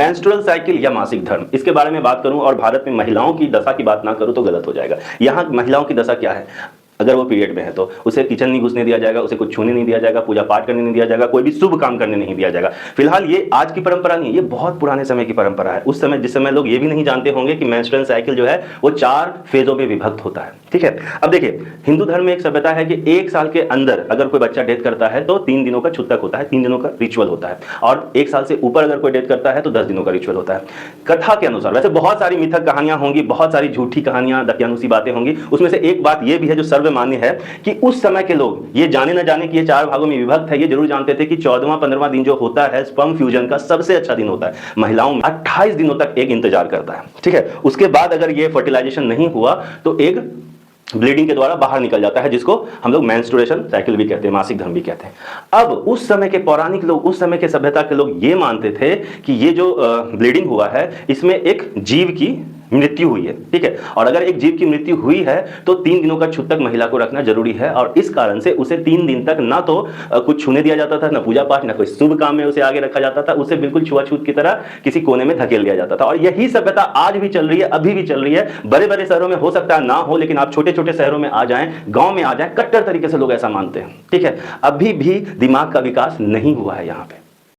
Menstrual cycle या मासिक धर्म, इसके बारे में बात करूं और भारत में महिलाओं की दशा की बात ना करूं तो गलत हो जाएगा। यहां महिलाओं की दशा क्या है? अगर वो पीरियड में है तो उसे किचन नहीं घुसने दिया जाएगा, उसे कुछ छूने नहीं दिया जाएगा, पूजा पाठ करने नहीं दिया जाएगा, कोई भी शुभ काम करने नहीं दिया जाएगा। फिलहाल ये आज की परंपरा नहीं है, ये बहुत पुराने समय की परंपरा है। उस समय जिस समय लोग ये भी नहीं जानते होंगे कि मेंस्ट्रुअल साइकिल जो है वो 4 फेजों में विभक्त होता है। ठीक है, अब देखिए हिंदू धर्म में एक सभ्यता है कि 1 साल के अंदर अगर कोई बच्चा डेथ करता है तो 3 दिनों का छूतक होता है, 3 दिनों का रिचुअल होता है, और 1 साल से ऊपर अगर कोई डेथ करता है तो 10 दिनों का रिचुअल होता है। कथा के अनुसार वैसे बहुत सारी मिथक कहानियां होंगी, बहुत सारी झूठी कहानियां, दकियानुसी बातें होंगी, उसमें से एक बात यह भी है जो सर्वमान्य है कि उस समय के लोग ये जाने न जाने कि ये 4 भागों में विभक्त है, ये जरूर जानते थे कि 14वां 15वां दिन जो होता है स्पर्म फ्यूजन का सबसे अच्छा दिन होता है। महिलाओं में 28 दिनों तक एक इंतजार करता है। ठीक है, उसके बाद अगर ये फर्टिलाइजेशन नहीं हुआ तो एक ब्लीडिंग के द्वारा बाहर निकल जाता है, जिसको हम लोग मेंस्ट्रुएशन साइकिल भी कहते हैं, मासिक धर्म भी कहते हैं। अब उस समय के पौराणिक लोग, उस समय के सभ्यता के लोग ये मानते थे कि ये जो ब्लीडिंग हुआ है इसमें एक जीव की मृत्यु हुई है। ठीक है, और अगर एक जीव की मृत्यु हुई है तो 3 दिनों का छूतक महिला को रखना जरूरी है, और इस कारण से उसे 3 दिन तक ना तो कुछ छूने दिया जाता था, ना पूजा पाठ, ना कोई शुभ काम में उसे आगे रखा जाता था, उसे बिल्कुल छुआछूत की तरह किसी कोने में धकेल दिया जाता था। और यही सभ्यता आज भी चल रही है, अभी भी चल रही है। बड़े बड़े शहरों में हो सकता है ना हो, लेकिन आप छोटे छोटे शहरों में आ जाएं, गांव में आ जाएं, कट्टर तरीके से लोग ऐसा मानते हैं। ठीक है, अभी भी दिमाग का विकास नहीं हुआ है यहाँ पे।